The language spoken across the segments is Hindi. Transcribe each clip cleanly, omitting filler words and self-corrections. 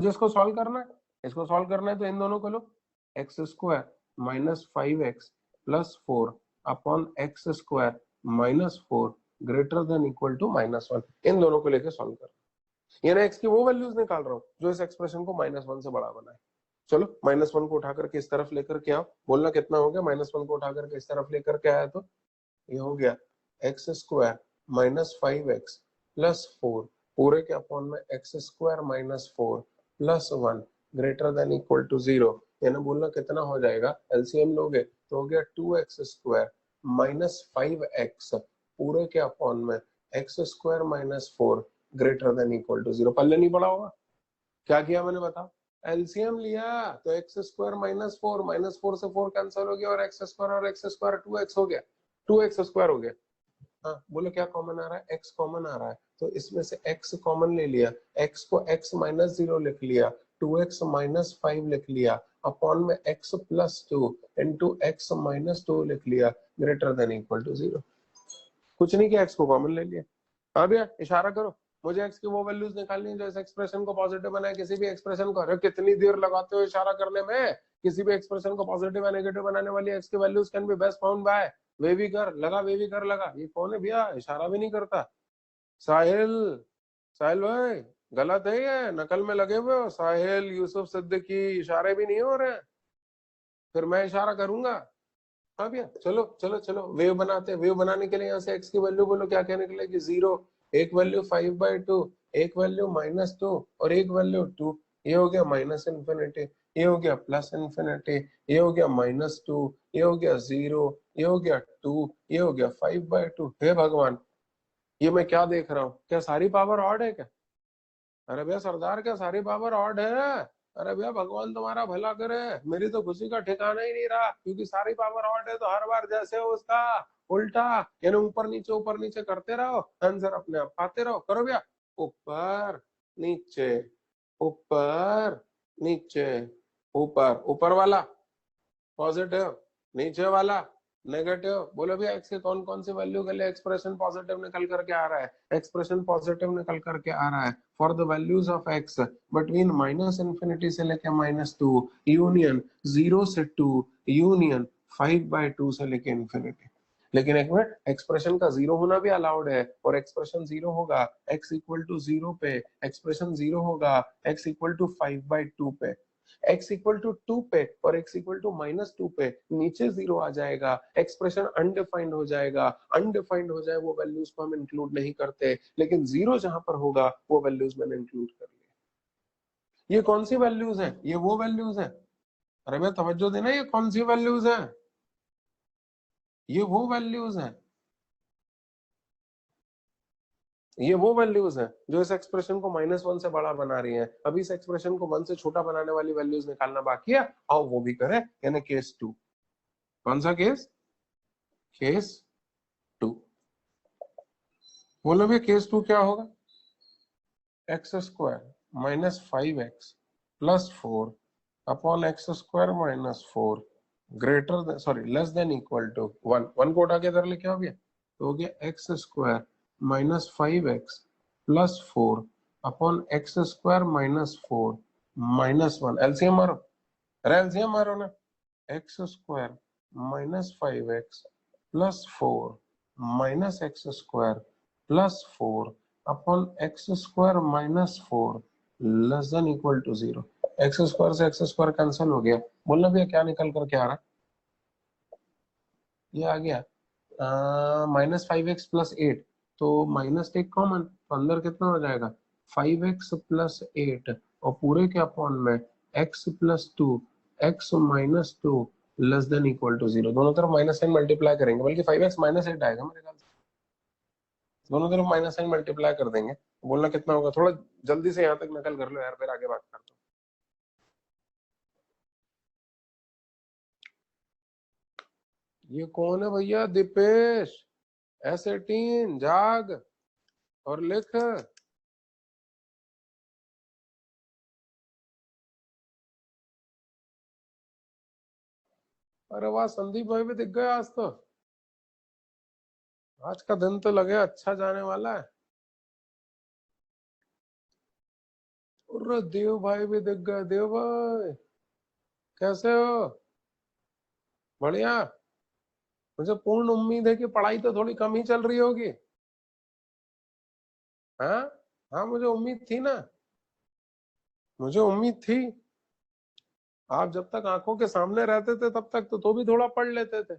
मुझे इसको सॉल्व करना है, इसको सॉल्व करना है तो इन दोनों को लो, x square minus 5x plus 4 upon x square minus 4 greater than equal to -1, इन दोनों को लेके सॉल्व कर, यानी एक्स की वो वैल्यूज निकाल रहा हूँ जो इस एक्सप्रेशन को -1 से बड़ा बनाए। चलो -1 को उठाकर के इस तरफ लेकर के आओ, बोलना कितना हो गया, -1 को उठाकर के इस तरफ लेकर के आया तो ये हो गया x square minus 5x plus 4 पूरे के अपॉन में x square minus 4 plus 1 greater than equal to 0, यानी बोलना कितना हो जाएगा, एलसीएम लोगे तो हो गया 2x स्क्वायर माइनस 5x पूरे के अपॉन में x square minus 4 greater than equal to 0। पल्ले नहीं पड़ा होगा, क्या किया मैंने बताओ, एलसीएम लिया तो एक्स स्क्वायर माइनस फोर से 4 कैंसिल हो गया और एक्स स्क्वायर 2x हो गया, 2x स्क्वायर हो गया। हाँ बोलो क्या कॉमन आ रहा है, x कॉमन आ रहा है, तो इसमें से x कॉमन ले लिया, x को x माइनस 0 लिख लिया, 2x माइनस 5 लिख लिया अपॉन में x plus 2 into x minus 2 लिख लिया ग्रेटर देन इक्वल टू 0। कुछ नहीं किया, x को कॉमन ले लिया। हाँ भैया इशारा करो, मुझे x की वो वैल्यूज निकालनी है जो इस एक्सप्रेशन को पॉजिटिव बनाए, किसी भी एक्सप्रेशन को। अरे कितनी देर लगाते हो इशारा करने में, किसी भी एक्सप्रेशन को पॉजिटिव या नेगेटिव बनाने वाली x की values can be best found bye wavy कर लगा, वेवी कर लगा। ये कौन है भैया, इशारा भी नहीं करता। साहिल, साहिल भाई गलत है ये, नकल में लगे हुए हो। साहिल, यूसुफ सिद्दीकी, इशारे भी नहीं हो रहे, फिर मैं इशारा करूंगा। हाँ भैया चलो चलो चलो वेव बनाते हैं। वेव बनाने के लिए यहाँ से x की वैल्यू बोलो, क्या क्या निकलेगी, 0, एक वैल्यू 5/2, एक वैल्यू -2 और एक वैल्यू 2। ये हो गया माइनस इन्फिनिटी, ये हो गया प्लस इन्फिनिटी, ये हो गया -2, ये हो गया 0, ये हो गया 2, ये हो गया 5/2। हे भगवान, ये मैं क्या देख रहा हूँ, क्या सारी पावर ऑड है क्या? अरे भैया सरदार क्या सारी पावर ऑड है? अरे भैया भगवान तुम्हारा भला करे, मेरी तो खुशी का ठिकाना ही नहीं रहा, क्योंकि सारी पावर ऑड है तो हर बार जैसे हो उसका उल्टा, यानी ऊपर नीचे करते रहो, आंसर अपने आप पाते रहो। करो भैया, ऊपर नीचे ऊपर नीचे, ऊपर ऊपर वाला पॉजिटिव, नीचे वाला नेगेटिव। बोलो भैया एक्स के कौन कौन सी वैल्यू के लिए एक्सप्रेशन पॉजिटिव निकल करके आ रहा है, एक्सप्रेशन पॉजिटिव निकल करके आ रहा है for the values of x between -infinity से लेके -2 यूनियन 0 से 2 यूनियन 5/2 से लेके इन्फिनिटी। लेकिन एक मिनट, एक्सप्रेशन का 0 होना भी अलाउड है, और एक्सप्रेशन 0 होगा x इक्वल टू 0 पे, एक्सप्रेशन 0 होगा x इक्वल टू 5/2 पे, x इक्वल टू 2 पे और x इक्वल टू -2 पे नीचे 0 आ जाएगा, एक्सप्रेशन अनडिफाइंड हो जाएगा। अनडिफाइंड हो जाए वो वैल्यूज को हम इंक्लूड नहीं करते, लेकिन 0 जहां पर होगा वो वैल्यूज मैंने इंक्लूड कर लिया। ये कौन सी वैल्यूज है, ये वो वैल्यूज है। अरे मैं तवज्जो देना, ये कौन सी वैल्यूज है, ये वो वैल्यूज है, ये वो वैल्यूज हैं जो इस एक्सप्रेशन को -1 से बड़ा बना रही हैं। अभी इस एक्सप्रेशन को 1 से छोटा बनाने वाली वैल्यूज निकालना बाकी है, आओ वो भी करें, यानी केस 2। कौन सा केस, केस 2। बोलो भी केस 2 क्या होगा, x square -5x plus 4 upon x square -4 greater sorry less than equal to 1। 1 को उठा के इधर लेके आओ भैया, तो हो गया x square -5x plus 4 upon x square -4 -1। LCM मारो, अरे एलसीएम मारो ना, x square -5x plus 4 minus x square plus 4 upon x square -4 less than equal to 0। X square से एक्स स्क्वायर कैंसिल हो गया, बोलना भैया क्या निकल करके आ रहा है, ये आ गया -5x प्लस 8, तो माइनस टेक कॉमन, तो अंदर कितना हो जाएगा 5x प्लस 8 और पूरे के अपॉन में x plus 2 x -2 less than equal to 0। दोनों तरफ माइनस साइन मल्टीप्लाई करेंगे, बल्कि 5x -8 आएगा मेरे ख्याल से, दोनों तरफ माइनस साइन मल्टीप्लाई कर देंगे। बोलना कितना होगा, थोड़ा जल्दी से यहाँ तक नकल कर लो यार, फिर आगे बात करता हूँ। ये कौन है भैया, दीपेश S18 जाग और लिख। अरे वाह, संदीप भाई भी दिख गए आज तो, आज का दिन तो लगे अच्छा जाने वाला है। अरे देव भाई भी दिख गए। देव भाई कैसे हो? बढ़िया। मुझे पूर्ण उम्मीद है कि पढ़ाई तो थोड़ी कम ही चल रही होगी। हाँ हाँ, मुझे उम्मीद थी ना, मुझे उम्मीद थी। आप जब तक आंखों के सामने रहते थे तब तक तो भी थोड़ा पढ़ लेते थे।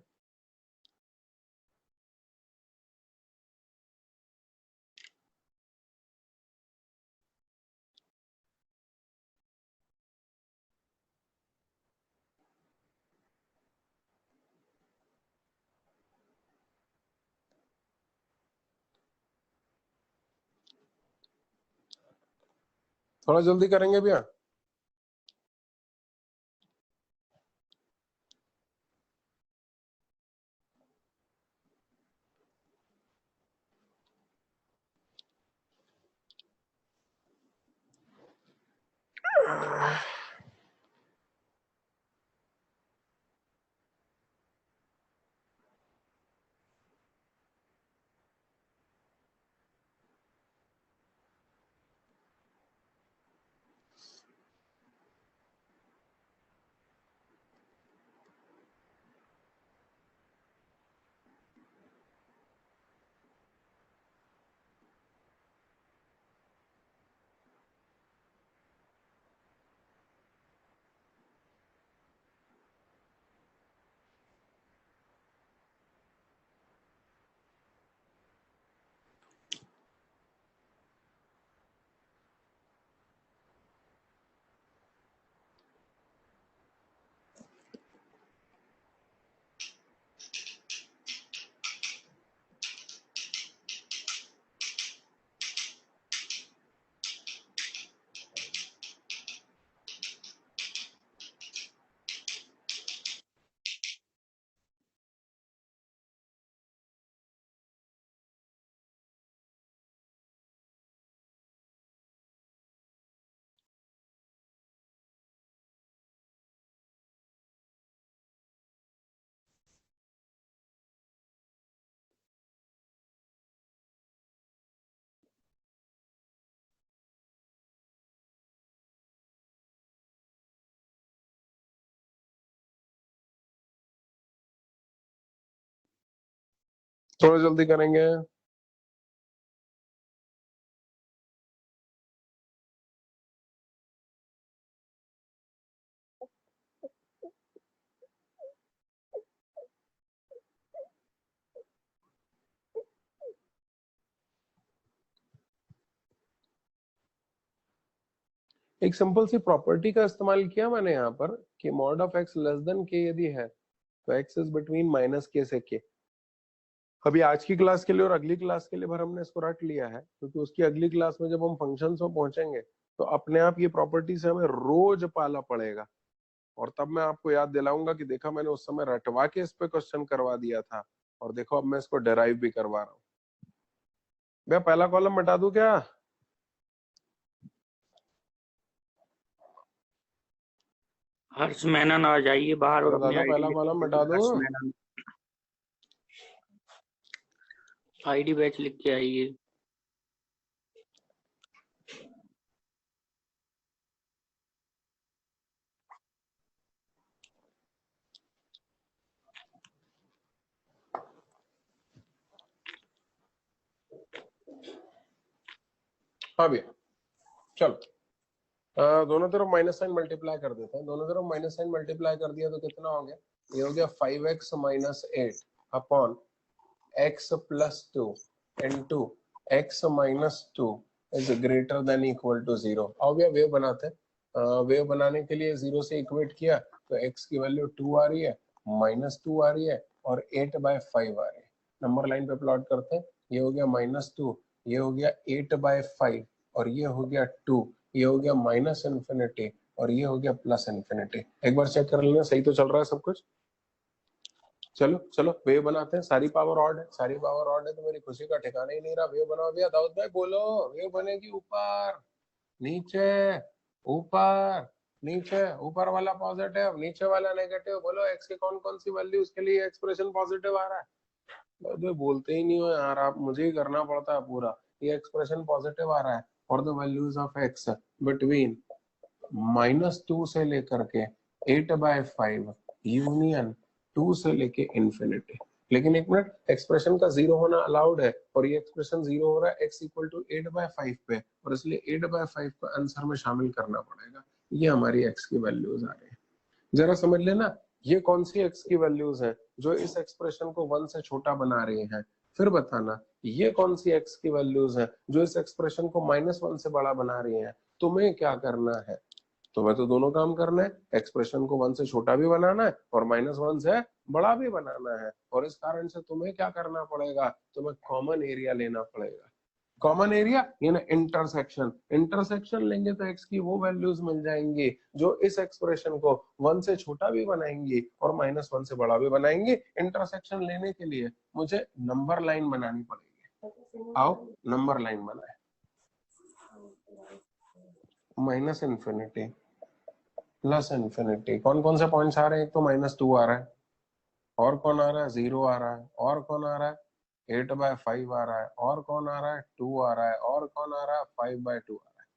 थोड़ा जल्दी करेंगे भैया। थोड़ा जल्दी करेंगे। एक सिंपल सी प्रॉपर्टी का इस्तेमाल किया मैंने यहाँ पर कि mod of x less than के यदि है तो एक्स इज बिटवीन माइनस के से के। अभी आज की क्लास के लिए और अगली क्लास के लिए भर हमने इसको रट लिया है, क्योंकि उसकी अगली क्लास में जब हम फंक्शंस में पहुंचेंगे तो अपने आप ये प्रॉपर्टी से हमें रोज पाला पड़ेगा। और तब मैं आपको याद दिलाऊंगा कि देखा मैंने उस समय रटवा के इस पे क्वेश्चन करवा दिया था, और देखो अब मैं इसको डेराइव भी करवा रहा हूँ। मैं पहला कॉलम मिटा दूं क्या? हर्ष मेनन आ जाइए बाहर और अपनी दादा पहला आईडी कॉलम मिटा दूं? हर्ष मेनन आईडी बैच लिख के आइए। हाँ भैया चलो, दोनों तरफ माइनस साइन मल्टीप्लाई कर देते हैं। दोनों तरफ माइनस साइन मल्टीप्लाई कर दिया तो कितना हो गया? ये हो गया 5x minus 8 upon x plus 2 into x minus 2 is greater than equal to 0। अब भैया वेव बनाते हैं। वेव बनाने के लिए 0 से इक्वेट किया तो x की वैल्यू 2 आ रही है, माइनस 2 आ रही है और 8/5 आ रही है। नंबर लाइन पे प्लॉट करते हैं। ये हो गया -2, ये हो गया 8/5 और ये हो गया 2, ये हो गया माइनस इन्फिनिटी और ये हो गया प्लस इन्फिनिटी। एक बार चेक कर लेना सही तो चल रहा है सब कुछ। चलो चलो वेव बनाते हैं। सारी पावर ऑड है, सारी पावर ऑड है तो मेरी खुशी का ठिकाना ही नहीं रहा। वेव बनाओ भैया। दाऊद भाई बोलो, वेव बनेगी ऊपर नीचे ऊपर नीचे। ऊपर वाला पॉजिटिव, नीचे वाला नेगेटिव। बोलो एक्स की कौन कौन सी वैल्यू उसके लिए एक्सप्रेशन पॉजिटिव आ रहा है? तो बोलते ही नहीं हो यार आप, मुझे ही करना पड़ता है पूरा। ये एक्सप्रेशन पॉजिटिव आ रहा है और the values of x between -2 से लेकर के 8/5 यूनियन 2 से लेके इंफिनिटी। लेकिन एक मिनट, एक्सप्रेशन का जीरो होना अलाउड है और ये एक्सप्रेशन जीरो हो रहा है x इक्वल टू 8/5 पे, और इसलिए 8/5 को आंसर में शामिल करना पड़ेगा। ये हमारी x की वैल्यूज आ रही है। जरा समझ लेना ये कौन सी x की वैल्यूज है जो इस एक्सप्रेशन को 1 से छोटा बना रही हैं। फिर बताना ये कौन सी x की वैल्यूज है जो इस एक्सप्रेशन को -1 से बड़ा बना रही है। तुम्हें क्या करना है? तुम्हें तो दोनों काम करना है, एक्सप्रेशन को 1 से छोटा भी बनाना है और -1 से बड़ा भी बनाना है। और इस कारण से तुम्हें क्या करना पड़ेगा? तुम्हें कॉमन एरिया लेना पड़ेगा। कॉमन एरिया यानी इंटरसेक्शन। इंटरसेक्शन लेंगे तो x की वो वैल्यूज मिल जाएंगी जो इस एक्सप्रेशन को 1 से छोटा भी बनाएंगी और -1 से बड़ा भी बनाएंगी। इंटरसेक्शन लेने के लिए मुझे नंबर लाइन बनानी पड़ेगी। आओ नंबर लाइन बनाए। माइनस इन्फिनिटी प्लस इन्फिनिटी, कौन कौन से पॉइंट्स आ रहे हैं? एक तो -2 आ रहा है, और कौन आ रहा है? 0 आ रहा है, और कौन आ रहा है? 8/5 आ रहा है, और कौन आ रहा है? 2 आ रहा है, और कौन आ रहा है? 5/2 आ रहा है।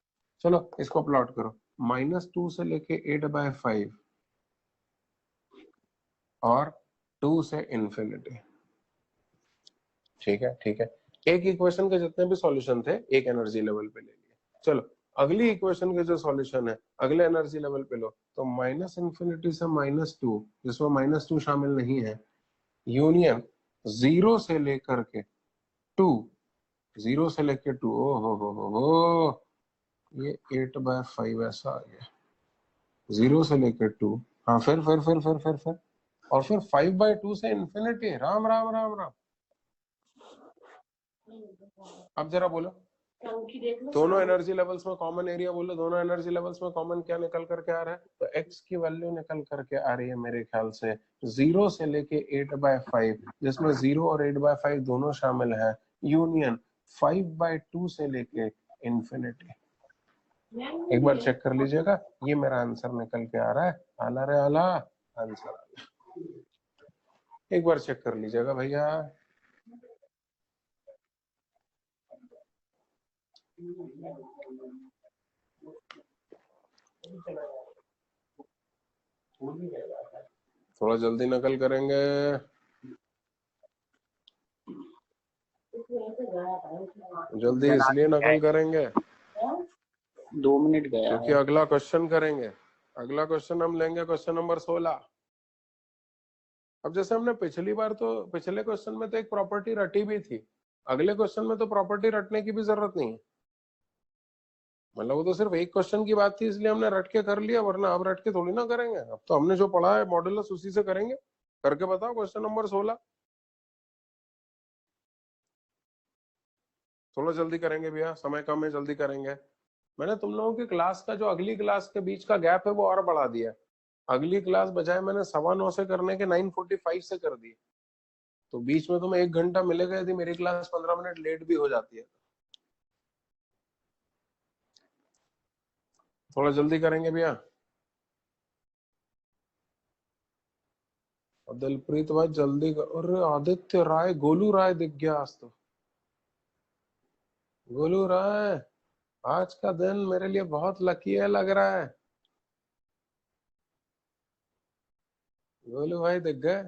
चलो इसको प्लॉट करो, -2 से लेके 8/5 और 2 से इंफिनिटी। ठीक है ठीक है, एक इक्वेशन के जितने भी सॉल्यूशन थे एक एनर्जी लेवल पे ले लिए। चलो अगली इक्वेशन के जो सॉल्यूशन है अगले एनर्जी लेवल पे लो, तो -इन्फिनिटी से -2 जिसमें -2 शामिल नहीं है, यूनियन 0 से लेकर के 2, 0 से लेके 2, ओ हो, ये 8/5 ऐसा आ गया, 0 से लेकर 2। हाँ फिर और फिर 5/2 से इंफिनिटी। राम राम राम राम। अब जरा बोलो दोनों एनर्जी लेवल्स में कॉमन एरिया बोलो, दोनों एनर्जी लेवल्स में कॉमन क्या निकल करके आ रहा है? तो x की वैल्यू निकल करके आ रही है मेरे ख्याल से 0 से लेके 8/5 जिसमें 0 और 8/5 दोनों शामिल है, यूनियन 5/2 से लेके इंफिनिटी। एक बार चेक कर लीजिएगा, ये मेरा आंसर निकल के आ रहा है। आला रे आला आंसर, एक बार चेक कर लीजिएगा भैया। थोड़ा जल्दी नकल करेंगे, जल्दी इसलिए नकल करेंगे 2 मिनट गया क्योंकि अगला क्वेश्चन करेंगे। अगला क्वेश्चन हम लेंगे क्वेश्चन नंबर 16। अब जैसे हमने पिछली बार तो पिछले क्वेश्चन में तो एक प्रॉपर्टी रटी भी थी, अगले क्वेश्चन में तो प्रॉपर्टी रटने की भी जरूरत नहीं है। मतलब वो तो सिर्फ एक क्वेश्चन की बात थी इसलिए हमने रट के कर लिया, वरना अब रट के थोड़ी ना करेंगे। अब तो हमने जो पढ़ा है मॉड्यूलस उसी से करेंगे। करके बताओ क्वेश्चन नंबर 16। थोड़ा जल्दी करेंगे भैया, समय कम है, जल्दी करेंगे। मैंने तुम लोगों की क्लास का जो अगली क्लास के बीच का गैप है वो और बढ़ा दिया। अगली क्लास बजाय मैंने 9:15 से करने के 9:45 से कर दिए, तो बीच में तुम्हें 1 घंटा मिलेगा यदि मेरी क्लास 15 मिनट लेट भी हो जाती है। थोड़ा जल्दी करेंगे भैया। दिलप्रीत भाई जल्दी और आदित्य राय, गोलू राय दिख गया आज तो। गोलू राय आज का दिन मेरे लिए बहुत लकी है लग रहा है। गोलू भाई दिख गए।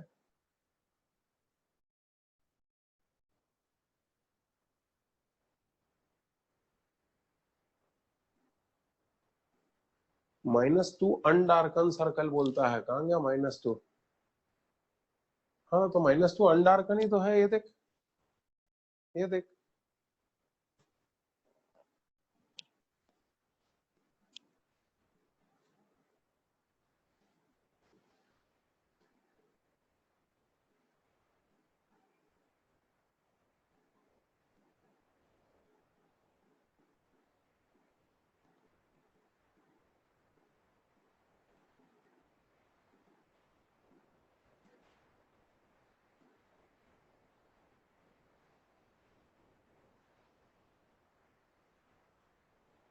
-2 अनडार्कन सर्कल बोलता है, कहाँ गया -2? हाँ तो -2 अनडार्कन ही तो है, ये देख, ये देख।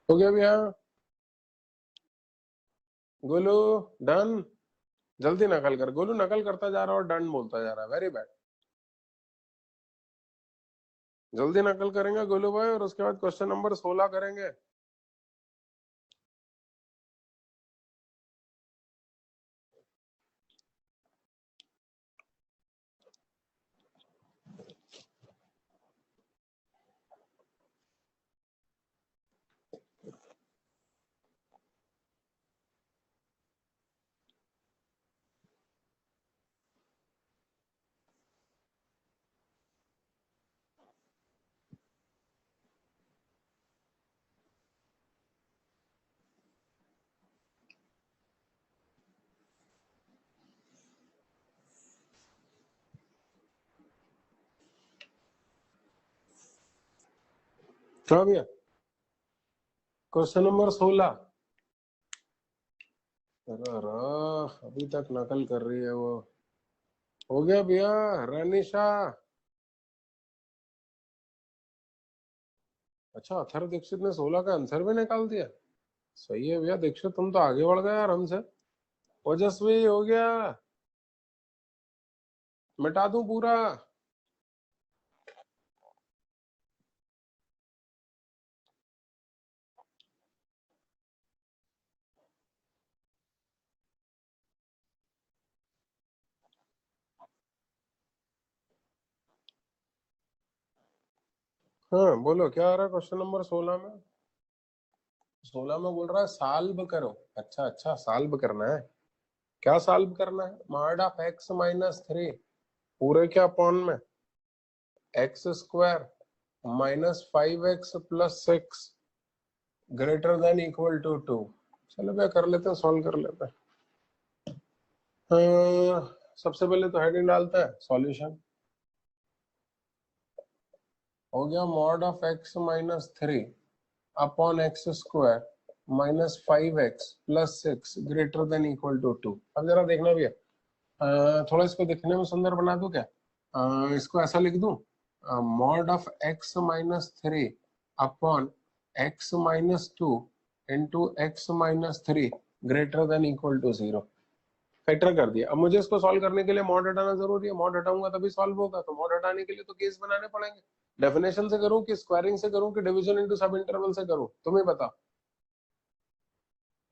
हो गया भैया? गोलू डन। जल्दी नकल कर गोलू, नकल करता जा रहा है और डन बोलता जा रहा है, वेरी बैड। जल्दी नकल करेंगे गोलू भाई, और उसके बाद क्वेश्चन नंबर 16 करेंगे। क्या भैया, क्वेश्चन नंबर 16। अभी तक नकल कर रही है वो। हो गया भैया, रानिशा। अच्छा, अथर्व दीक्षित ने 16 का आंसर भी निकाल दिया। सही है भैया दीक्षित, तुम तो आगे बढ़ गए यार हमसे। ओजस्वी हो गया, मिटा दूं पूरा। हाँ बोलो, क्या आ रहा है क्वेश्चन नंबर 16 में? 16 में बोल रहा है सॉल्व करो। अच्छा अच्छा, सॉल्व करना है। क्या सॉल्व करना है? मॉड ऑफ एक्स माइनस 3 पूरे क्या अपॉन में x square minus 5x plus 6 greater than equal to 2। चलो भैया कर लेते हैं, सॉल्व कर लेते हैं। सबसे पहले तो हेडिंग डालते हैं सॉल्यूशन। हो गया mod of x minus 3 upon x square minus 5x plus 6 greater than equal to 2। अब जरा देखना भैया, थोड़ा इसको दिखने में सुंदर बना दूं क्या? इसको ऐसा लिख दूं, mod of x minus 3 upon x minus 2 into x minus 3 greater than equal to 0। Factor कर दिया। अब मुझे इसको सॉल्व करने के लिए मॉड हटाना जरूरी है, मॉड हटाऊंगा तभी सॉल्व होगा, तो मॉड हटाने के लिए तो केस बनाने पड़ेंगे। डेफिनेशन से करूं कि स्क्वायरिंग से करूं कि डिवीजन इनटू सब इंटरवल से करूं, तुम्हें बता।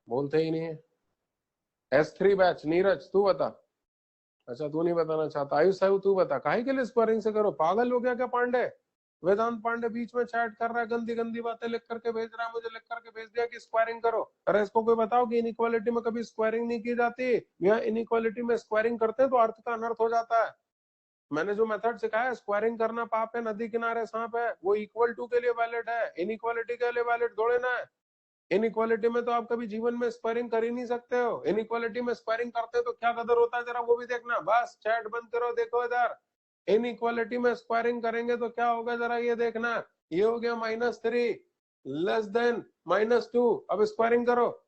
बोलते ही नहीं है। S3 बैच नीरज तू बता। अच्छा तू नहीं बताना चाहता। आयुष साहब तू बता, काहे के लिए स्क्वायरिंग से करो? पागल हो गया क्या पांडे? वेदांत पांडे बीच में चैट कर रहा है, गंदी गंदी बातें लिख करके भेज रहा है, मुझे लिख करके भेज दिया कि स्क्वायरिंग करो। अरे इसको कोई बताओ कि इनइक्वालिटी में कभी स्क्वायरिंग नहीं की जाती। यहाँ इनइक्वालिटी में स्क्वायरिंग करते हैं तो अर्थ का अनर्थ हो जाता है। मैंने जो मेथड सिखाया है, स्क्वायरिंग करना पाप है, नदी किनारे सांप है, वो इक्वल टू के लिए वैलिड है, इनइक्वालिटी के लिए वैलिड थोड़े ना है। इनइक्वालिटी में तो आप कभी जीवन में स्क्वायरिंग कर ही नहीं सकते हो। इनइक्वालिटी में स्क्वायरिंग करते हो तो क्या कदर होता है, जरा वो भी देखना। बस चैट बंद करो, देखो इधर। इनइक्वालिटी में स्क्वायरिंग करेंगे तो क्या होगा, जरा ये देखना। ये हो गया -3 लेस देन -2। अब स्क्वायरिंग करो,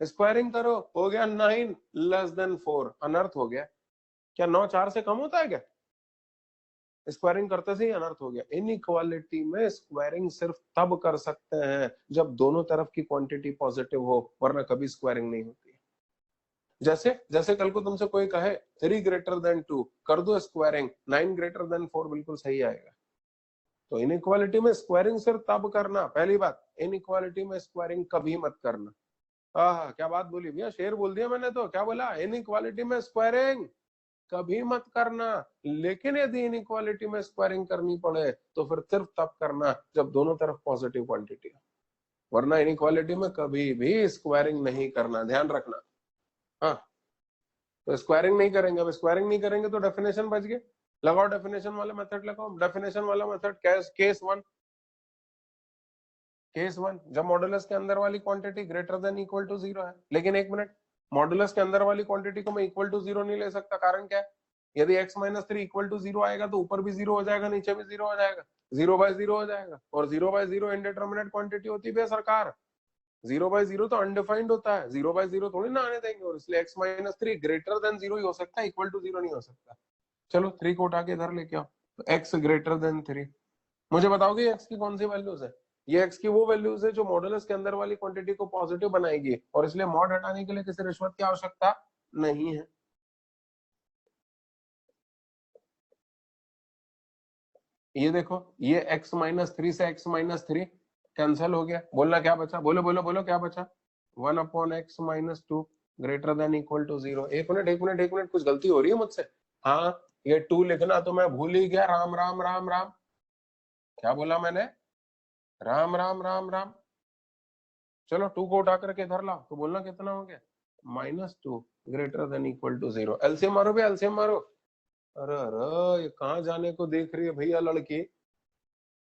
स्क्वायरिंग करो, हो गया 9 लेस देन 4। अनर्थ हो गया। क्या 9 4 से कम होता है क्या? स्क्वायरिंग करते से ही अनर्थ हो गया। इनइक्वालिटी में स्क्वायरिंग सिर्फ तब कर सकते हैं जब दोनों तरफ की क्वांटिटी पॉजिटिव हो, वरना कभी स्क्वायरिंग नहीं होती। जैसे जैसे कल को तुमसे कोई कहे 3 ग्रेटर देन 2, कर दो स्क्वायरिंग, 9 ग्रेटर देन 4 बिल्कुल सही आएगा। तो इनइक्वालिटी में स्क्वायरिंग सिर्फ तब करना। पहली बात, इनइक्वालिटी में स्क्वायरिंग कभी मत करना। हाँ क्या बात बोली भैया, शेर बोल दिया मैंने तो। क्या बोला? इनइक्वालिटी में स्क्वायरिंग कभी मत करना। लेकिन यदि इनइक्वालिटी में स्क्वायरिंग करनी पड़े तो फिर सिर्फ तब करना जब दोनों तरफ पॉजिटिव क्वांटिटी हो, वरना इनइक्वालिटी में कभी भी स्क्वायरिंग नहीं करना, ध्यान रखना। हाँ, तो स्क्वायरिंग नहीं करेंगे। अब स्क्वायरिंग नहीं करेंगे तो डेफिनेशन बच गए। लगाओ डेफिनेशन वाला मेथड, लगाओ डेफिनेशन वाला मेथड। केस 1 जब मॉडुलस के अंदर वाली quantity greater than equal to 0 है। लेकिन एक मिनट, मॉडुलस के अंदर वाली क्वांटिटी को मैं इक्वल टू 0 नहीं ले सकता। कारण क्या है? यदि x माइनस 3 इक्वल टू 0 आएगा तो ऊपर भी 0 हो जाएगा, नीचे भी 0 हो जाएगा, 0/0 हो जाएगा। और 0/0 इंडिटरमिनेट क्वांटिटी होती है सरकार। 0/0 तो अनडिफाइंड होता है, 0/0 थोड़ी ना आने देंगे। और इसलिए x माइनस 3 ग्रेटर देन 0 ही हो सकता है, इक्वल टू 0 नहीं हो सकता। चलो 3 को उठा के इधर लेके आओ, तो x ग्रेटर देन 3। मुझे बताओगे x की कौन सी वैल्यूज है? ये x की वो वैल्यूज है जो मॉडुलस के अंदर वाली क्वांटिटी को पॉजिटिव बनाएगी, और इसलिए मॉड हटाने के लिए किसी रिश्वत की आवश्यकता नहीं है। ये देखो, ये x माइनस थ्री से x माइनस थ्री कैंसिल हो गया, बोलना क्या बचा, बोलो बोलो बोलो क्या बचा, 1/x minus two greater than equal to 0। एक मिनट एक मिनट एक मिनट, कुछ गलती हो रही है मुझसे। हाँ, ये 2 लिखना तो मैं भूल ही गया, राम राम राम राम, क्या बोला मैंने, राम राम राम राम। चलो 2 को उठा करके इधर लाओ, तो बोलना कितना हो गया, -2 greater than equal to 0। LCM मारो भैया, एलसीएम मारो। अरे अरे, ये कहाँ जाने को देख रही है भैया लड़की।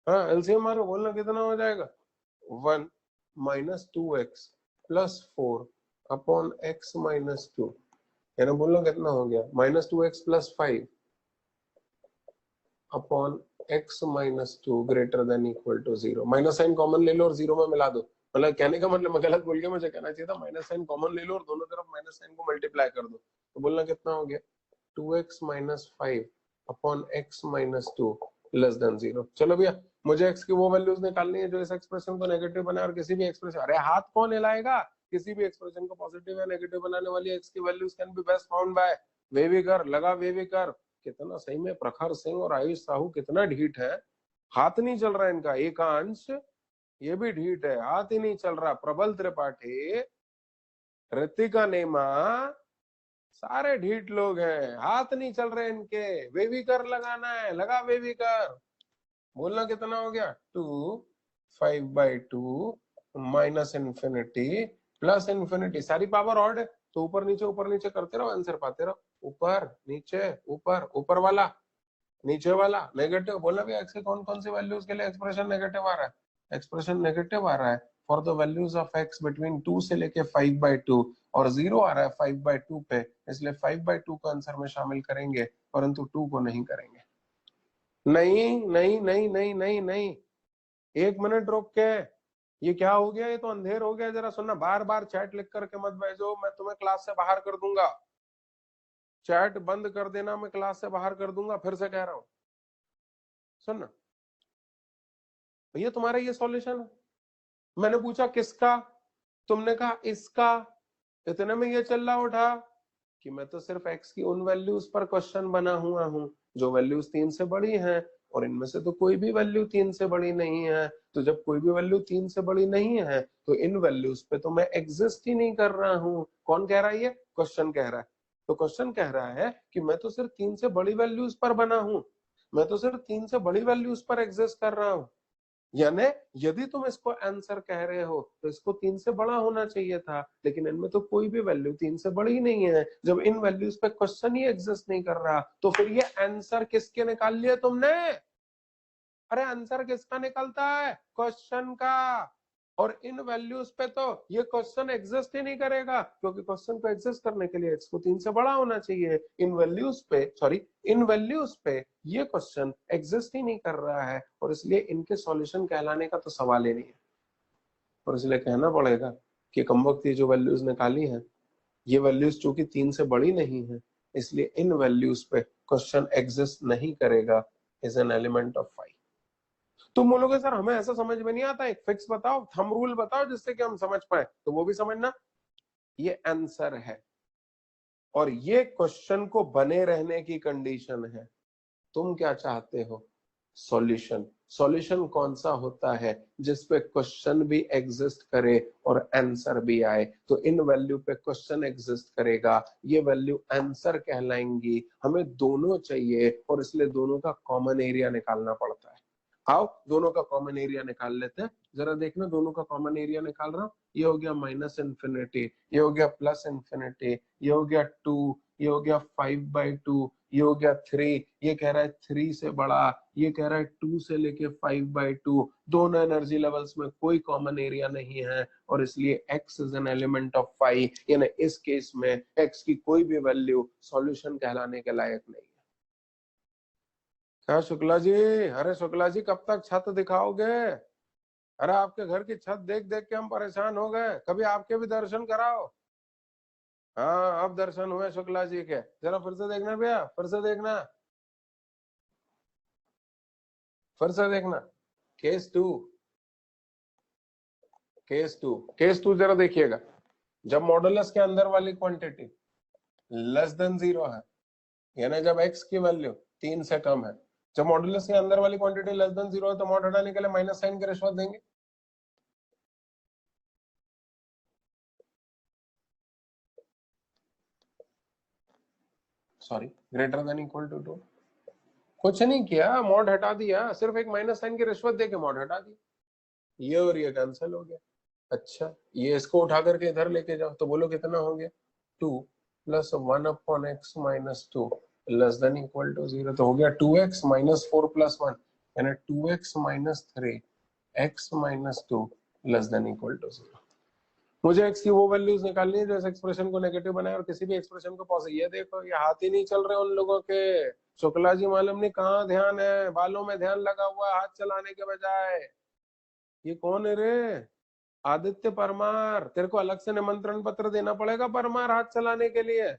हाँ, एलसीएम मारो, बोलना कितना हो जाएगा, 1 minus 2x plus 4 upon x minus 2, यानी बोलना कितना हो गया, -2x plus 5 upon x minus 2 greater than equal to 0। Minus sign common ले लो और 0 में मिला दो, मतलब कहने का मतलब मैं गलत बोल गया, मुझे कहना चाहिए था माइनस साइन कॉमन ले लो और दोनों तरफ माइनस साइन को मल्टीप्लाई कर दो, तो बोलना कितना हो गया, 2x minus 5 upon x minus 2 less then 0। चलो भैया, मुझे x की वो वैल्यूज निकालनी है जो इस एक्सप्रेशन को नेगेटिव बनाए, और किसी भी एक्सप्रेशन, अरे हाथ कौन हिलाएगा, किसी भी एक्सप्रेशन को पॉजिटिव या नेगेटिव बनाने वाली x की values can be best found by wavy curve. लगा वेविकर, कितना सही में प्रखर सिंह और आयुष साहू कितना ढीठ है, हाथ नहीं चल रहा है इनका, एकांश ये भी ढीठ है, हाथ ही नहीं चल रहा, प्रबल त्रिपाठी, ऋतिका नेमा, सारे ढीठ लोग हैं, हाथ नहीं चल रहे इनके, वेविकर लगाना है, लगा वेविकर। बोलना कितना हो गया, 2 5/2 माइनस इन्फिनिटी प्लस इन्फिनिटी, सारी पावर ऑड है तो ऊपर नीचे करते रहो, आंसर पाते रहो, ऊपर नीचे ऊपर, ऊपर वाला नीचे वाला नेगेटिव। बोला भी एक्स के कौन कौन सी वैल्यूज के लिए एक्सप्रेशन नेगेटिव आ रहा है, एक्सप्रेशन नेगेटिव आ रहा है for the values of x between 2 से लेके 5/2, और 0 आ रहा है 5/2 पे, इसलिए 5/2 को आंसर में शामिल करेंगे, परंतु 2 को नहीं करेंगे। नहीं नहीं नहीं नहीं नहीं नहीं, 1 मिनट रोक के, ये क्या हो गया, ये तो अंधेर हो गया, जरा सुनना, बार बार चैट लिख करके मत भेजो, मैं तुम्हें क्लास से बाहर कर दूंगा, चैट बंद कर देना, मैं क्लास से बाहर कर दूंगा, फिर से कह रहा हूं, सुनना, ये तुम्हारा ये सॉल्यूशन है। मैंने पूछा किसका, तुमने कहा इसका, इतने में ये चल रहा उठा कि मैं तो सिर्फ x की उन वैल्यूज पर क्वेश्चन बना हुआ हूं जो वैल्यूज 3 से बड़ी हैं, और इनमें से तो कोई भी वैल्यू 3 से बड़ी नहीं है, तो जब कोई भी वैल्यू 3 से बड़ी नहीं है तो इन वैल्यूज पे तो मैं एग्जिस्ट ही नहीं कर रहा हूं। कौन कह रहा है, ये क्वेश्चन कह रहा है, तो क्वेश्चन कह रहा है कि मैं तो सिर्फ 3 से बड़ी वैल्यूज पर बना हूं, मैं तो सिर्फ 3 से बड़ी वैल्यूज पर एग्जिस्ट कर रहा हूं, यानी यदि तुम इसको आंसर कह रहे हो तो इसको 3 से बड़ा होना चाहिए था, लेकिन इनमें तो कोई भी वैल्यू 3 से बड़ी नहीं है, जब इन वैल्यूज पे क्वेश्चन ही एग्जिस्ट नहीं कर रहा, तो फिर ये आंसर किसके निकाल लिए तुमने, अरे आंसर किसका निकलता है, क्वेश्चन का, और इन वैल्यूज पे तो ये क्वेश्चन एग्जिस्ट ही नहीं करेगा, क्योंकि क्वेश्चन को एग्जिस्ट करने के लिए x को 3 से बड़ा होना चाहिए, इन वैल्यूज पे, सॉरी इन वैल्यूज पे ये क्वेश्चन एग्जिस्ट ही नहीं कर रहा है, और इसलिए इनके सॉल्यूशन कहलाने का तो सवाल ही नहीं है, और इसलिए कहना पड़ेगा कि कमबख्त ये जो वैल्यूज निकाली है, ये वैल्यूज चूंकि 3 से बड़ी नहीं है, इसलिए इन वैल्यूज पे क्वेश्चन एग्जिस्ट नहीं करेगा, इज एन एलिमेंट ऑफ 5। तुम बोलोगे सर हमें ऐसा समझ में नहीं आता, एक फिक्स बताओ, थंब रूल बताओ जिससे कि हम समझ पाए, तो वो भी समझना, ये आंसर है और ये क्वेश्चन को बने रहने की कंडीशन है, तुम क्या चाहते हो, सॉल्यूशन। सॉल्यूशन कौन सा होता है, जिसपे क्वेश्चन भी एग्जिस्ट करे और आंसर भी आए, तो इन वैल्यू पे क्वेश्चन एग्जिस्ट करेगा, ये वैल्यू आंसर कहलाएंगी, हमें दोनों चाहिए और इसलिए दोनों का कॉमन एरिया निकालना पड़ता है। आओ दोनों का कॉमन एरिया निकाल लेते हैं, जरा देखना, दोनों का कॉमन एरिया निकाल रहा हूं, ये हो गया माइनस इन्फिनिटी, ये हो गया प्लस इन्फिनिटी, ये हो गया 2, ये हो गया 5/2, ये हो गया 3, ये कह रहा है 3 से बड़ा, ये कह रहा है 2 से लेके 5/2, दोनों एनर्जी लेवल्स में कोई कॉमन एरिया नहीं है, और इसलिए x is an element of 5, यानी इस केस में x की कोई भी वैल्यू सॉल्यूशन कहलाने के लायक नहीं है। क्या शुक्ला जी, अरे शुक्ला जी कब तक छत दिखाओगे, अरे आपके घर की छत देख देख के हम परेशान हो गए, कभी आपके भी दर्शन कराओ। हाँ अब दर्शन हुए शुक्ला जी के, जरा फिर से देखना भैया, फिर से देखना, फिर से देखना, केस 2, केस टू जरा देखिएगा, जब मॉडुलस के अंदर वाली क्वांटिटी लेस देन 0 है, यानी जब x की वैल्यू 3 से कम है, जब मॉडुलस के अंदर वाली क्वांटिटी लेस देन 0 है तो मॉड हटाने के लिए माइनस साइन की रिश्वत देंगे। Sorry, greater than equal to 2। कुछ नहीं किया, मॉड हटा दिया, सिर्फ एक माइनस साइन की रिश्वत देके मॉड हटा दी, ये और ये कैंसिल हो गया। अच्छा, ये इसको उठा करके इधर लेके जाओ तो बोलो कितना हो गया, 2 plus 1 upon x minus 2 less than equal to 0, तो हो गया 2x माइनस 4 प्लस 1, यानी 2x minus 3 x minus 2 less than equal to 0। मुझे x की वो वैल्यूज निकालनी है जो इस एक्सप्रेशन को नेगेटिव बनाए और किसी भी एक्सप्रेशन को पॉजिटिव। ये देखो, ये हाथ ही नहीं चल रहे उन लोगों के। शुक्ला जी मालूम नहीं कहाँ ध्यान है, बालों में ध्यान लगा हुआ है हाथ चलाने के बजाय। ये कौन है रे? आदित्य परमार, तेरे को अलग से निमंत्रण पत्र देना पड़ेगा परमार हाथ चलाने के लिए।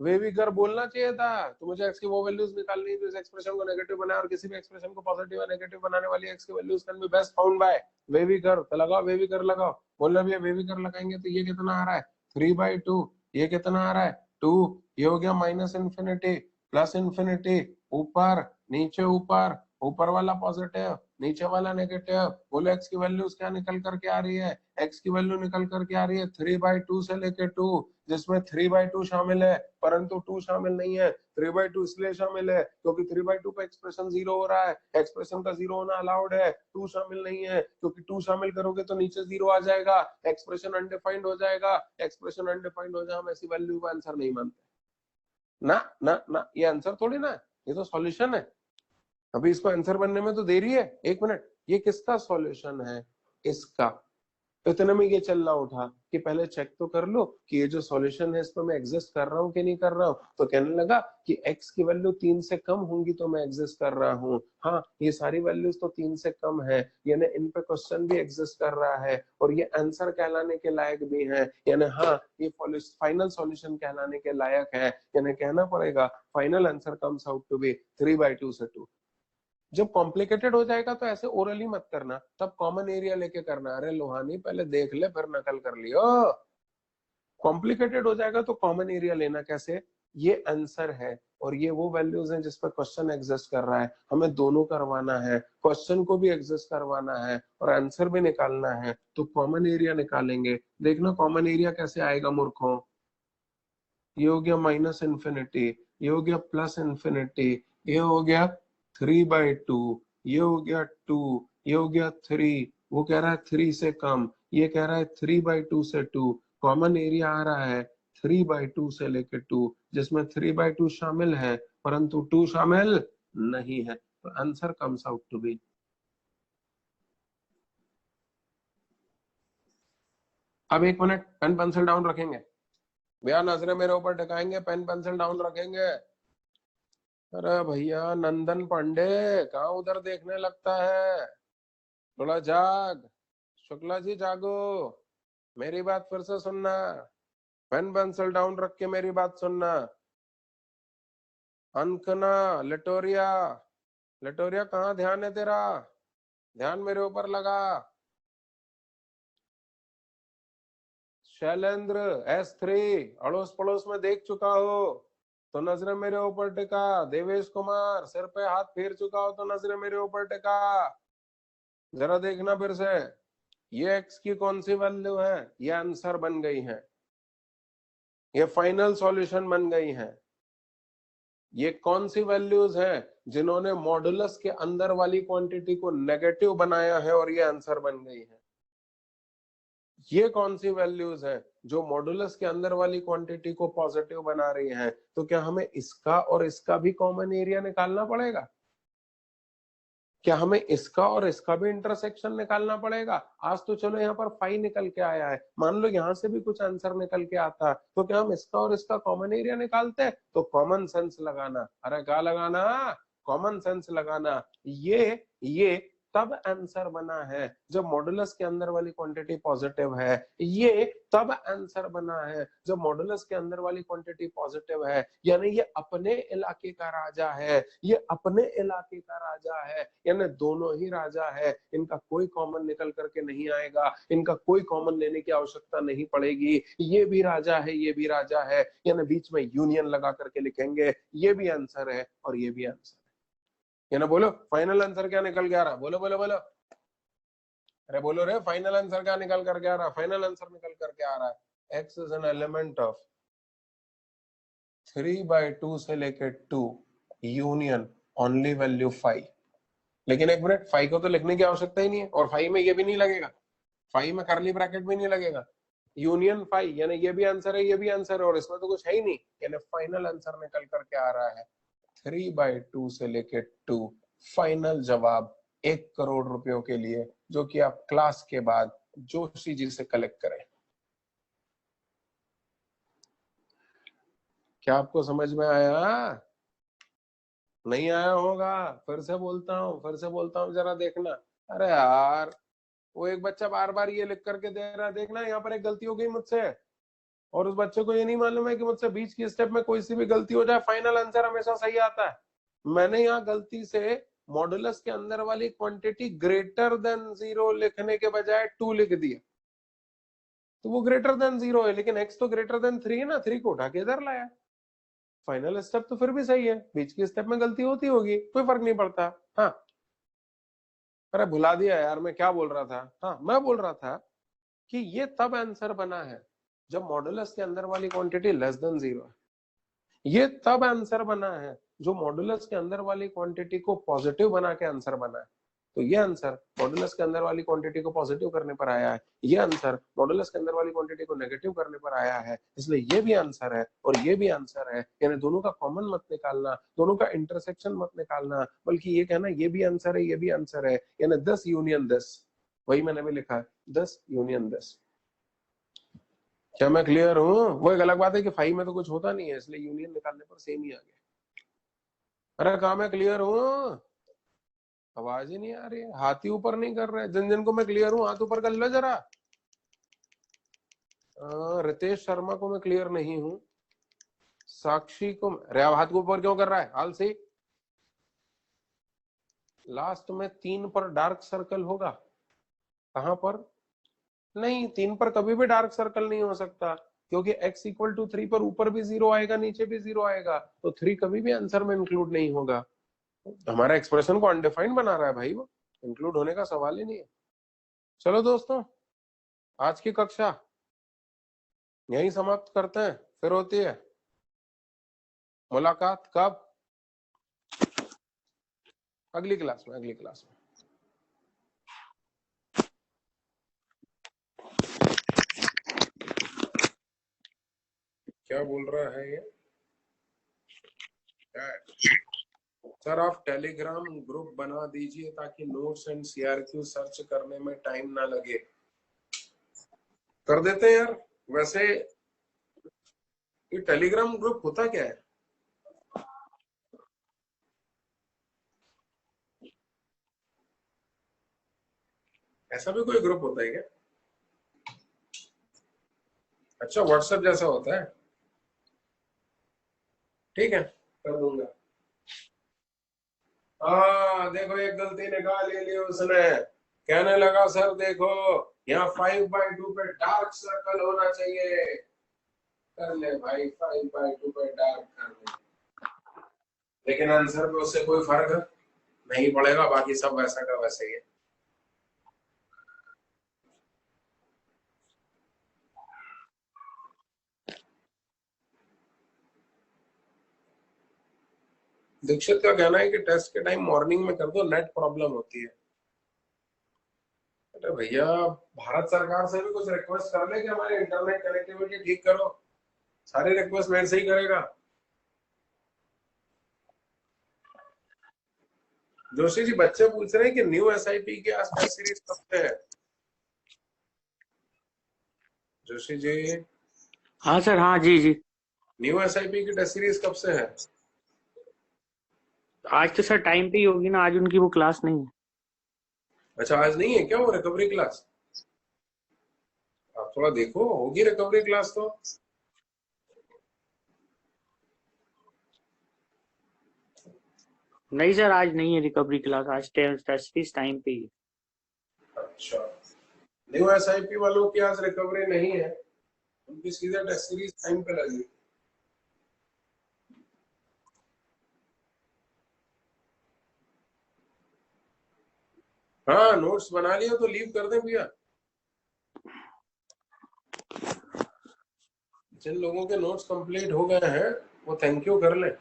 वे भी कर बोलना चाहिए था। तो मुझे एक्स की वो वैल्यूज निकालनी है जो इस एक्सप्रेशन को नेगेटिव बनाए और किसी भी एक्सप्रेशन को पॉजिटिव या नेगेटिव बनाने वाली एक्स की values can be best found by way भी कर। तो लगाओ वे भी कर लगाओ, बोलना भी वे भी कर लगाएंगे तो ये कितना आ रहा है 3/2, ये कितना आ रहा है 2, ये हो गया माइनस इन्फिनिटी प्लस इन्फिनिटी, ऊपर नीचे, ऊपर ऊपर वाला पॉजिटिव नीचे वाला नेगेटिव। बोलो एक्स की वैल्यूज क्या निकल करके आ रही है? एक्स की वैल्यू निकल करके आ रही है 3/2 से लेके 2, जिसमें 3/2 शामिल है परंतु 2 शामिल नहीं है। 3/2 इसलिए शामिल है क्योंकि 3/2 का एक्सप्रेशन 0 हो रहा है, एक्सप्रेशन का 0 होना अलाउड है। 2 शामिल नहीं है क्योंकि 2 शामिल करोगे तो नीचे 0 आ जाएगा, एक्सप्रेशन अनडिफाइंड हो जाएगा। एक्सप्रेशन अनडिफाइंड हो जाए हम ऐसी वैल्यू का आंसर नहीं मानते ना ना ना, ये आंसर थोड़ी ना, ये तो सॉल्यूशन है। अभी इसको आंसर बनने में तो देरी है, 1 मिनट। ये किसका सॉल्यूशन है? इसका। तो इतने में ये चल रहा उठा कि पहले चेक तो कर लो कि ये जो सॉल्यूशन है इसमें मैं एग्जिस्ट कर रहा हूँ कि नहीं कर रहा हूँ। तो कहने लगा कि x की वैल्यू 3 से कम होंगी तो मैं एग्जिस्ट कर रहा हूँ। हाँ, ये सारी वैल्यूज तो 3 से कम है, यानी इन पे क्वेश्चन भी एग्जिस्ट कर रहा है और ये आंसर कहलाने के लायक भी है। यानी हाँ, ये फाइनल सॉल्यूशन कहलाने के लायक है, यानी कहना पड़ेगा final answer comes out to be 3/2 से 2। जब कॉम्प्लिकेटेड हो जाएगा तो ऐसे ओरली मत करना, तब कॉमन एरिया लेके करना। अरे लोहानी, पहले देख ले फिर नकल कर लियो। कॉम्प्लिकेटेड हो जाएगा तो कॉमन एरिया लेना कैसे? ये आंसर है और ये वो वैल्यूज हैं जिस पर क्वेश्चन एग्जिस्ट कर रहा है। हमें दोनों करवाना है, क्वेश्चन को भी एग्जिस्ट करवाना है और आंसर भी निकालना है। तो कॉमन एरिया निकालेंगे। देखना कॉमन एरिया कैसे आएगा मूर्खों। ये हो गया माइनस इन्फिनिटी, ये हो गया प्लस इन्फिनिटी, ये हो गया 3/2, ये हो गया 2, ये हो गया 3, वो कह रहा है 3 से कम, ये कह रहा है 3/2 से 2। कॉमन एरिया आ रहा है 3/2 से लेके 2, जिसमें 3/2 शामिल है परंतु 2 शामिल नहीं है। तो answer comes out to be. अब 1 मिनट, पेन पेंसिल डाउन रखेंगे भैया, नजरें मेरे ऊपर टिकाएंगे, पेन पेंसिल डाउन रखेंगे। अरे भैया नंदन पांडे, कहाँ उधर देखने लगता है? थोड़ा जाग। शुक्ला जी जागो, मेरी बात फिर से सुनना। पेन पेंसिल डाउन रख के मेरी बात सुनना। अंकना, लिटोरिया, लिटोरिया कहाँ ध्यान है तेरा? ध्यान मेरे ऊपर लगा। शैलेंद्र S3, अड़ोस पड़ोस में देख चुका हो तो नजरें मेरे ऊपर टिका। देवेश कुमार, सिर पे हाथ फेर चुका हो तो नजरें मेरे ऊपर टिका। जरा देखना फिर से, ये x की कौन सी वैल्यू है? ये आंसर बन गई है, ये फाइनल सॉल्यूशन बन गई है। ये कौन सी वैल्यूज हैं जिन्होंने मॉडुलस के अंदर वाली क्वांटिटी को नेगेटिव बनाया है और ये आंसर बन गई है? ये कौन सी वैल्यूज हैं जो मॉडुलस के अंदर वाली क्वांटिटी को पॉजिटिव बना रही हैं? तो क्या हमें इसका और इसका भी कॉमन एरिया निकालना पड़ेगा? क्या हमें इसका और इसका भी इंटरसेक्शन निकालना पड़ेगा? आज तो चलो यहाँ पर 5 निकल के आया है, मान लो यहाँ से भी कुछ आंसर निकल के आता तो क्या हम इसका और इसका कॉमन एरिया निकालते? तो कॉमन सेंस लगाना। अरे क्या लगाना? कॉमन सेंस लगाना। ये तब आंसर बना है जब मॉडुलस के अंदर वाली क्वांटिटी पॉजिटिव है। ये तब आंसर बना है जब मॉडुलस के अंदर वाली क्वांटिटी पॉजिटिव है, यानी ये अपने इलाके का राजा है, ये अपने इलाके का राजा है, यानी दोनों ही राजा है। इनका कोई कॉमन निकल करके नहीं आएगा, इनका कोई कॉमन लेने की आवश्यकता नहीं पड़ेगी। ये भी राजा है, ये भी राजा है, यानी बीच में यूनियन लगा करके लिखेंगे, ये भी आंसर है और ये भी आंसर है। ये ना बोलो फाइनल आंसर क्या निकल के आ रहा, बोलो बोलो बोलो, अरे बोलो रे, फाइनल आंसर क्या निकल करके आ रहा, फाइनल आंसर निकल करके आ रहा है x is an element of 3/2 से लेके 2 यूनियन ओनली वैल्यू 5। लेकिन एक मिनट, 5 को तो लिखने की आवश्यकता ही नहीं है, और 5 में ये भी नहीं लगेगा, 5 में करली ब्रैकेट भी नहीं लगेगा, यूनियन 5 यानी ये भी आंसर है, ये भी आंसर है, और इसमें तो कुछ है ही नहीं, यानी फाइनल आंसर निकल करके आ रहा है 3/2 से लेके 2। फाइनल जवाब 1 करोड़ रुपयों के लिए, जो कि आप क्लास के बाद जोशी जी से कलेक्ट करें। क्या आपको समझ में आया? नहीं आया होगा, फिर से बोलता हूँ, जरा देखना। अरे यार, वो एक बच्चा बार बार ये लिख करके दे रहा है, देखना यहाँ पर एक गलती हो गई मुझसे, और उस बच्चे को ये नहीं मालूम है कि मुझसे बीच की स्टेप में कोई सी भी गलती हो जाए फाइनल आंसर हमेशा सही आता है। मैंने यहाँ गलती से मॉडुलस के अंदर वाली क्वांटिटी ग्रेटर देन 0 लिखने के बजाय 2 लिख दिया, तो वो ग्रेटर देन 0 है, लेकिन x तो ग्रेटर देन 3 है ना, 3 को उठा के इधर लाया। फाइनल स्टेप तो फिर भी सही है, बीच की स्टेप में गलती होती होगी, कोई फर्क नहीं पड़ता। हाँ, अरे भुला दिया यार, मैं क्या बोल रहा था। हाँ, मैं बोल रहा था कि ये तब आंसर बना है जब मॉडुलस के अंदर वाली क्वांटिटी लेस देन 0 है। ये तब आंसर बना है जो मॉडुलस के अंदर वाली क्वांटिटी को पॉजिटिव बना के आंसर बना है। तो ये आंसर मॉडुलस के अंदर वाली क्वांटिटी को पॉजिटिव करने पर आया है, ये आंसर मॉडुलस के अंदर वाली क्वांटिटी को नेगेटिव करने पर आया है, इसलिए ये भी आंसर है और ये भी आंसर है। यानी दोनों का कॉमन मत निकालना, दोनों का इंटरसेक्शन मत निकालना, बल्कि ये कहना ये भी आंसर है, ये भी आंसर है, यानी 10 यूनियन 10। वही मैंने भी लिखा है, 10 यूनियन 10। क्या मैं क्लियर हूँ? वो एक अलग बात है कि 5 में तो कुछ होता नहीं है, इसलिए यूनियन निकालने पर सेम ही आ गया। अरे कहा मैं क्लियर हूँ? आवाज ही नहीं आ रही है, हाथ ही ऊपर नहीं कर रहे। जिन जिन को मैं क्लियर हूँ हाथ ऊपर कर लो जरा। रितेश शर्मा को मैं क्लियर नहीं हूँ, साक्षी को। अरे हाथ को ऊपर क्यों कर रहा है, हाल से लास्ट में 3 पर डार्क सर्कल होगा। कहां पर? नहीं, 3 पर कभी भी डार्क सर्कल नहीं हो सकता, क्योंकि x इक्वल टू 3 पर ऊपर भी 0 आएगा, नीचे भी 0 आएगा, तो 3 कभी भी आंसर में इंक्लूड नहीं होगा। हमारा एक्सप्रेशन को अनडिफाइंड बना रहा है भाई, वो इंक्लूड होने का सवाल ही नहीं है। चलो दोस्तों, आज की कक्षा यही समाप्त करते हैं, फिर होती है मुलाकात कब? अगली क्लास में, अगली क्लास में। क्या बोल रहा है ये? सर आप टेलीग्राम ग्रुप बना दीजिए ताकि नोट्स एंड सीआरक्यू सर्च करने में टाइम ना लगे। कर देते हैं यार। वैसे ये टेलीग्राम ग्रुप होता क्या है? ऐसा भी कोई ग्रुप होता है क्या? अच्छा, व्हाट्सएप जैसा होता है, ठीक है, कर दूंगा। देखो एक गलती निकाल ली उसने, कहने लगा सर देखो यहाँ 5/2 पे डार्क सर्कल होना चाहिए। कर ले भाई, 5/2 पे डार्क कर ले, लेकिन आंसर में उससे कोई फर्क नहीं पड़ेगा, बाकी सब वैसा का वैसे ही है। दीक्षित का कहना है कि टेस्ट के टाइम मॉर्निंग में कर दो, नेट प्रॉब्लम होती है। अरे भैया, भारत सरकार से भी कुछ रिक्वेस्ट कर ले कि हमारी इंटरनेट कनेक्टिविटी ठीक करो, सारी रिक्वेस्ट मेरे से ही करेगा। जोशी जी, बच्चे पूछ रहे हैं कि न्यू एसआईपी की आज टेस्ट सीरीज कब से है? जोशी जी। हाँ सर, हाँ जी जी। न्यू एसआईपी की टेस्ट सीरीज कब से है? आज तो सर टाइम पे ही होगी ना, आज उनकी वो क्लास नहीं है। अच्छा, आज नहीं है क्या वो रिकवरी क्लास? आप थोड़ा देखो, होगी रिकवरी क्लास तो। नहीं सर, आज नहीं है रिकवरी क्लास, आज टेस्ट टाइम पे ही है। अच्छा, न्यू एसआईपी वालों की आज रिकवरी नहीं है, उनकी सीधे टेस्ट सीरीज टाइम पे लगी। हाँ नोट्स बना लिया तो लीव कर दें भैया। जिन लोगों के नोट्स कंप्लीट हो गए हैं वो थैंक यू कर लें।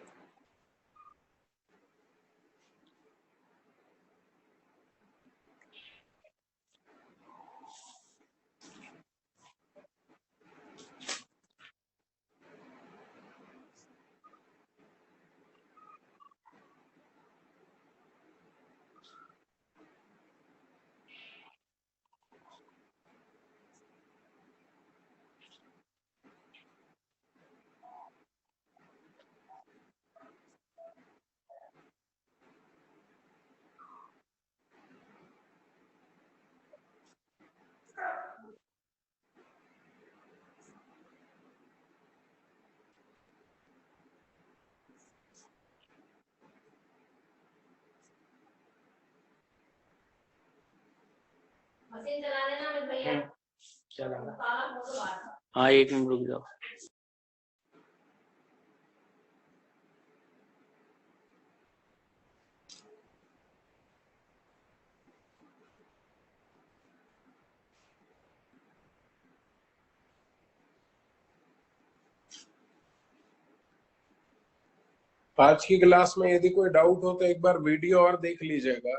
मशीन चला लेना अमित भैया। चला। हाँ 1 मिनट रुक जाओ। आज की क्लास में यदि कोई डाउट हो तो एक बार वीडियो और देख लीजिएगा,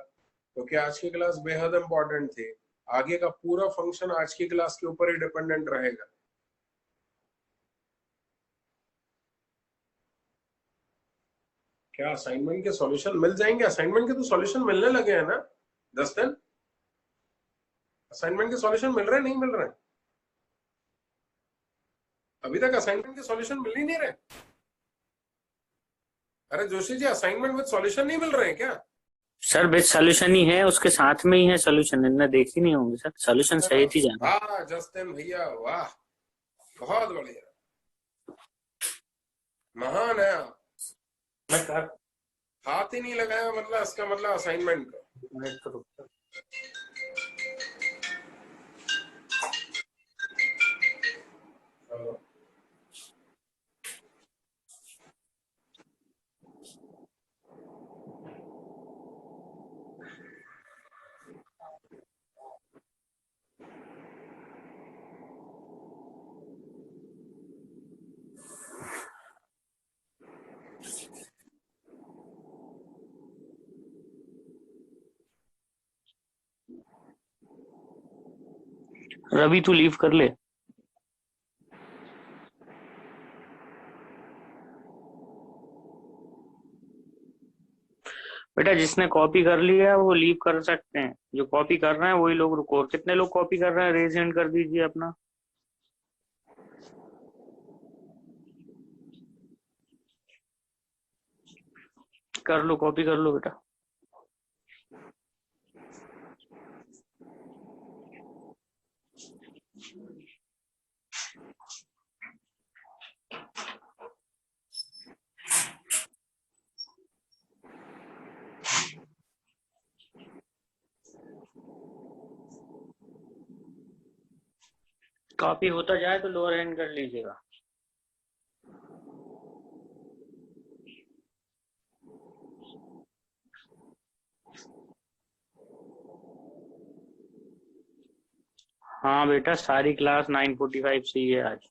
क्योंकि आज की क्लास बेहद इंपॉर्टेंट थी। आगे का पूरा फंक्शन आज की क्लास के ऊपर ही डिपेंडेंट रहेगा। क्या असाइनमेंट के सॉल्यूशन मिल जाएंगे? असाइनमेंट के तो सॉल्यूशन मिलने लगे हैं ना 10 दिन। असाइनमेंट के सॉल्यूशन मिल रहे नहीं मिल रहे? अभी तक असाइनमेंट के सॉल्यूशन मिल ही नहीं रहे। अरे Joshi ji, assignment with solution नहीं मिल रहे हैं क्या? सर बेस्ट सोल्यूशन ही है, उसके साथ में ही है सोल्यूशन, इतना देख ही नहीं होंगे सर, सोल्यूशन सहित ही जाना। वाह जस्टिन भैया वाह, बहुत बढ़िया, महान है आप। हाथ ही नहीं लगाया मतलब इसका मतलब असाइनमेंट का। रवि तू लीव कर ले। बेटा जिसने कॉपी कर लिया है वो लीव कर सकते हैं, जो कॉपी कर रहे हैं वही लोग रुको। और कितने लोग कॉपी कर रहे हैं रेज हैंड कर दीजिए अपना। कर लो, कॉपी कर लो बेटा। कॉपी होता जाए तो लोअर हैंड कर लीजिएगा। हाँ बेटा सारी क्लास 9:45 से ही है आज।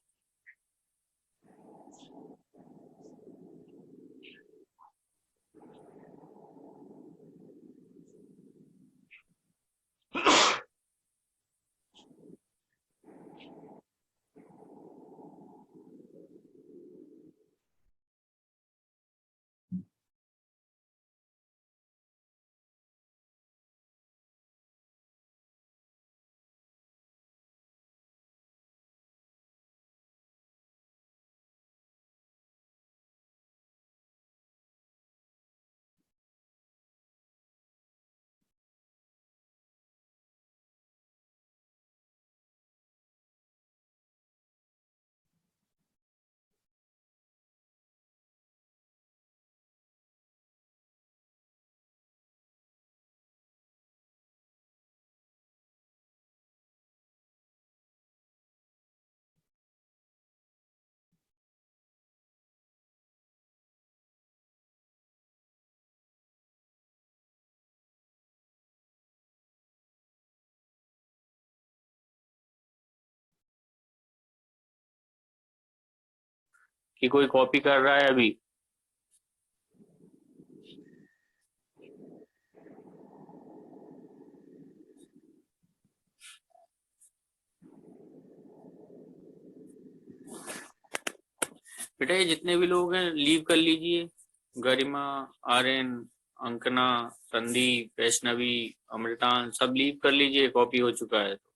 कि कोई कॉपी कर रहा है अभी? बेटा ये जितने भी लोग हैं लीव कर लीजिए। गरिमा, आर्यन, अंकना, संदीप, वैष्णवी, अमृतान सब लीव कर लीजिए, कॉपी हो चुका है।